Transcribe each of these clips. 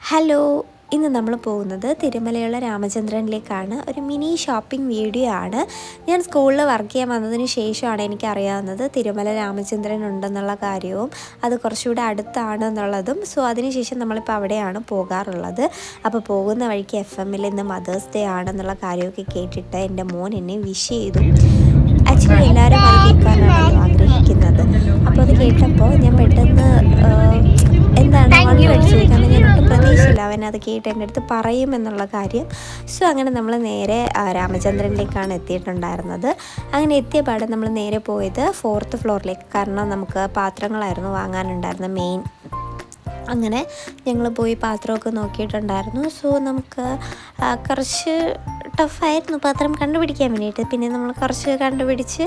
Hello, ഇന്ന് നമ്മൾ പോകുന്നത് തിരുമലയുള്ള രാമചന്ദ്രനിലേക്കാണ്. ഒരു മിനി ഷോപ്പിംഗ് വീഡിയോ ആണ്. ഞാൻ സ്കൂളിൽ വർക്ക് ചെയ്യാൻ വന്നതിന് ശേഷമാണ് എനിക്കറിയാവുന്നത് തിരുമല രാമചന്ദ്രൻ ഉണ്ടെന്നുള്ള കാര്യവും അത് കുറച്ചുകൂടെ അടുത്താണെന്നുള്ളതും. സോ അതിനുശേഷം നമ്മളിപ്പോൾ അവിടെയാണ് പോകാറുള്ളത്. അപ്പോൾ പോകുന്ന വഴിക്ക് FM-ൽ ഇന്ന് മദേഴ്സ് ഡേ ആണെന്നുള്ള കാര്യമൊക്കെ കേട്ടിട്ട് എൻ്റെ മോൻ എന്നെ വിഷ് ചെയ്തു. ആക്ച്വലി എല്ലാവരും അത് കേൾക്കാനാണല്ലോ ആഗ്രഹിക്കുന്നത്. അപ്പോൾ അത് കേട്ടപ്പോൾ ഞാൻ പെട്ടെന്ന് എന്താണ് വണ്ടി ചോദിക്കാൻ ഞാൻ ഒട്ടും പ്രതീക്ഷയില്ല അവൻ അത് കേട്ട് എൻ്റെ അടുത്ത് പറയുമെന്നുള്ള കാര്യം. സോ അങ്ങനെ നമ്മൾ നേരെ രാമചന്ദ്രനിലേക്കാണ് എത്തിയിട്ടുണ്ടായിരുന്നത്. അങ്ങനെ എത്തിയ പാടെ നമ്മൾ നേരെ പോയത് 4th ഫ്ലോറിലേക്ക്, കാരണം നമുക്ക് പാത്രങ്ങളായിരുന്നു വാങ്ങാനുണ്ടായിരുന്ന മെയിൻ. അങ്ങനെ ഞങ്ങൾ പോയി പാത്രമൊക്കെ നോക്കിയിട്ടുണ്ടായിരുന്നു. സോ നമുക്ക് കുറച്ച് ടഫായിരുന്നു പാത്രം കണ്ടുപിടിക്കാൻ വേണ്ടിയിട്ട്. പിന്നെ നമ്മൾ കുറച്ച് കണ്ടുപിടിച്ച്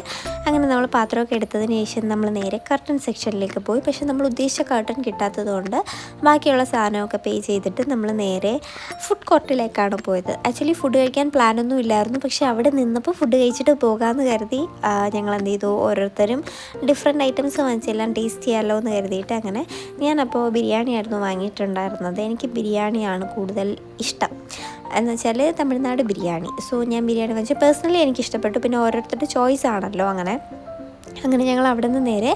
അങ്ങനെ നമ്മൾ പാത്രമൊക്കെ എടുത്തതിന് ശേഷം നമ്മൾ നേരെ കർട്ടൻ സെക്ഷനിലേക്ക് പോയി. പക്ഷേ നമ്മൾ ഉദ്ദേശിച്ച കർട്ടൻ കിട്ടാത്തത് കൊണ്ട് ബാക്കിയുള്ള സാധനമൊക്കെ പേ ചെയ്തിട്ട് നമ്മൾ നേരെ ഫുഡ് കോർട്ടിലേക്കാണ് പോയത്. ആക്ച്വലി ഫുഡ് കഴിക്കാൻ പ്ലാനൊന്നും ഇല്ലായിരുന്നു, പക്ഷേ അവിടെ നിന്നപ്പോൾ ഫുഡ് കഴിച്ചിട്ട് പോകാമെന്ന് കരുതി ഞങ്ങൾ എന്ത് ചെയ്തു, ഓരോരുത്തരും ഡിഫറെൻറ്റ് ഐറ്റംസ് വാങ്ങിച്ചെല്ലാം ടേസ്റ്റ് ചെയ്യാമല്ലോ എന്ന് കരുതിയിട്ട് അങ്ങനെ ഞാനപ്പോൾ ബിരിയാണിയായിരുന്നു വാങ്ങിയിട്ടുണ്ടായിരുന്നത്. എനിക്ക് ബിരിയാണിയാണ് കൂടുതൽ ഇഷ്ടം, എന്ന് വെച്ചാൽ തമിഴ്നാട് ബിരിയാണി. സോ ഞാൻ ബിരിയാണി വാങ്ങിച്ചു. പേഴ്സണലി എനിക്ക് ഇഷ്ടപ്പെട്ടു. പിന്നെ ഓരോരുത്തരുടെ ചോയ്സ് ആണല്ലോ. അങ്ങനെ ഞങ്ങൾ അവിടെ നിന്ന് നേരെ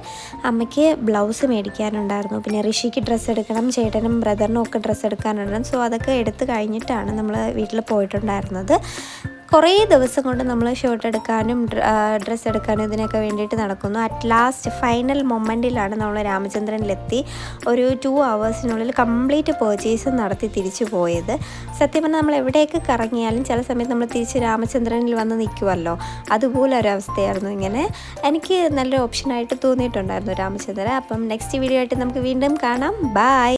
അമ്മയ്ക്ക് ബ്ലൗസ് മേടിക്കാനുണ്ടായിരുന്നു. പിന്നെ ഋഷിക്ക് ഡ്രസ്സ് എടുക്കണം, ചേട്ടനും ബ്രദറിനും ഒക്കെ ഡ്രസ്സ് എടുക്കാനുണ്ടായിരുന്നു. സോ അതൊക്കെ എടുത്ത് കഴിഞ്ഞിട്ടാണ് നമ്മൾ വീട്ടിൽ പോയിട്ടുണ്ടായിരുന്നത്. കുറേ ദിവസം കൊണ്ട് നമ്മൾ ഷർട്ട് എടുക്കാനും ഡ്രസ്സ് എടുക്കാനും ഇതിനൊക്കെ വേണ്ടിയിട്ട് നടക്കുന്നു. അറ്റ് ലാസ്റ്റ് ഫൈനൽ മൊമെൻറ്റിലാണ് നമ്മൾ രാമചന്ദ്രനിലെത്തി ഒരു 2 hours കംപ്ലീറ്റ് പർച്ചേസ് നടത്തി തിരിച്ചു പോയത്. സത്യം പറഞ്ഞാൽ നമ്മൾ എവിടെയൊക്കെ കറങ്ങിയാലും ചില സമയത്ത് നമ്മൾ തിരിച്ച് രാമചന്ദ്രനിൽ വന്ന് നിൽക്കുമല്ലോ, അതുപോലെ ഒരവസ്ഥയായിരുന്നു. ഇങ്ങനെ എനിക്ക് നല്ലൊരു ഓപ്ഷനായിട്ട് തോന്നിയിട്ടുണ്ടായിരുന്നു രാമചന്ദ്രൻ. അപ്പം നെക്സ്റ്റ് വീഡിയോ ആയിട്ട് നമുക്ക് വീണ്ടും കാണാം. ബൈ.